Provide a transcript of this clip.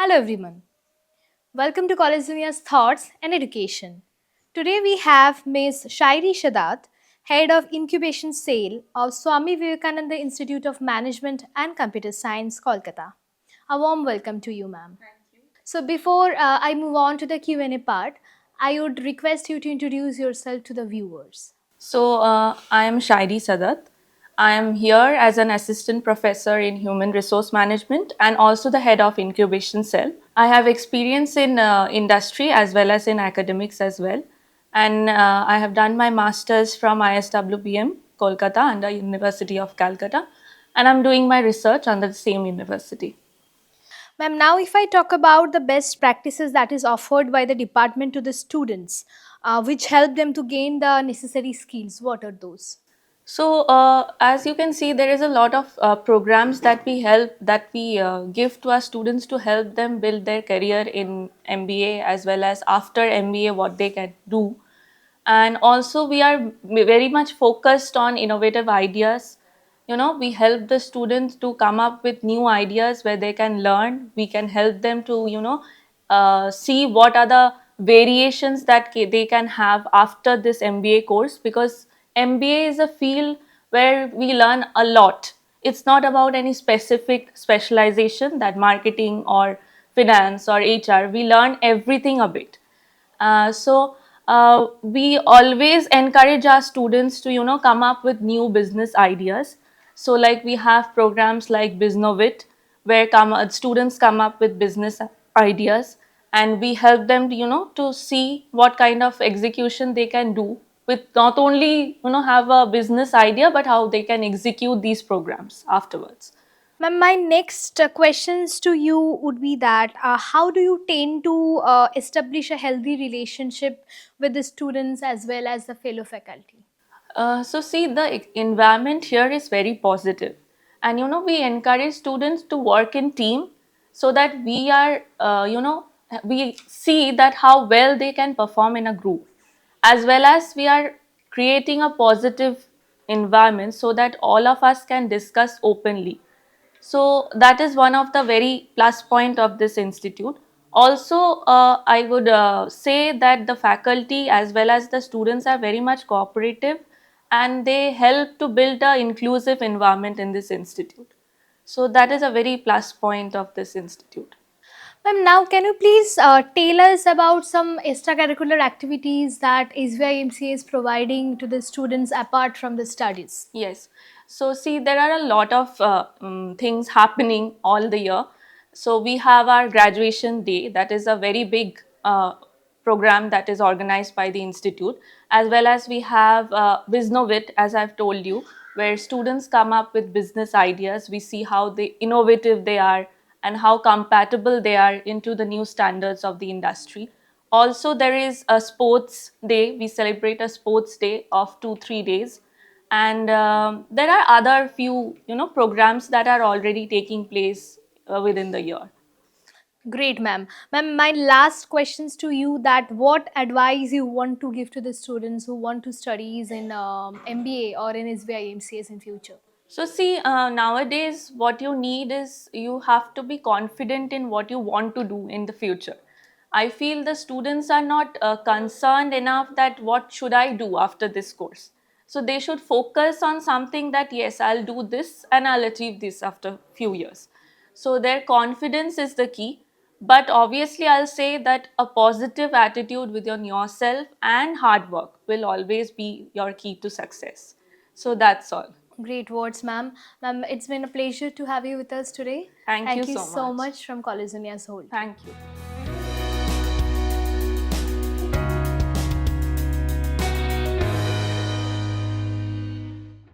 Hello everyone. Welcome to College Dunia's Thoughts and Education. Today we have Ms. Shairi Shadat, Head of Incubation Sale of Swami Vivekananda Institute of Management and Computer Science, Kolkata. A warm welcome to you, ma'am. So before I move on to the Q&A part, I would request you to introduce yourself to the viewers. I am Shairi Sadat. I am here as an assistant professor in human resource management and also the head of incubation cell. I have experience in industry as well as in academics as well. And I have done my masters from ISWPM, Kolkata, under University of Calcutta. And I'm doing my research under the same university. Ma'am, now if I talk about the best practices that is offered by the department to the students, which help them to gain the necessary skills, what are those? As you can see, there is a lot of programs that we give to our students to help them build their career in MBA as well as after MBA what they can do. And also, we are very much focused on innovative ideas. We help the students to come up with new ideas where they can learn. We can help them to, see what are the variations that they can have after this MBA course, because MBA is a field where we learn a lot. It's not about any specific specialization that marketing or finance or HR. We learn everything a bit. We always encourage our students to come up with new business ideas. So like we have programs like Biznovit, where students come up with business ideas, and we help them to to see what kind of execution they can do with not only have a business idea, but how they can execute these programs afterwards. Ma'am, my next questions to you would be that how do you tend to establish a healthy relationship with the students as well as the fellow faculty? See, the environment here is very positive, and we encourage students to work in team so that we are, we see that how well they can perform in a group, as well as we are creating a positive environment so that all of us can discuss openly. So that is one of the very plus point of this institute. Also, I would say that the faculty as well as the students are very much cooperative, and they help to build a inclusive environment in this institute. So that is a very plus point of this institute. Ma'am, now can you please tell us about some extracurricular activities that SVIMCA is providing to the students apart from the studies? Yes. So, see, there are a lot of things happening all the year. So, we have our graduation day, that is a very big program that is organized by the institute, as well as we have Biznovit, as I've told you, where students come up with business ideas. We see how innovative they are and how compatible they are into the new standards of the industry. Also, there is a sports day. We celebrate a sports day of 2 3 days, and there are other few programs that are already taking place within the year. Great, ma'am. Ma'am, my last questions to you that what advice you want to give to the students who want to studies in MBA or in SVIMCAs in future? So see, nowadays what you need is you have to be confident in what you want to do in the future. I feel the students are not concerned enough that what should I do after this course. So they should focus on something that yes, I'll do this and I'll achieve this after few years. So their confidence is the key. But obviously, I'll say that a positive attitude within yourself and hard work will always be your key to success. So that's all. Great words, ma'am. Ma'am, it's been a pleasure to have you with us today. Thank you Thank you so so much. much from College Dunia Soul. Thank you.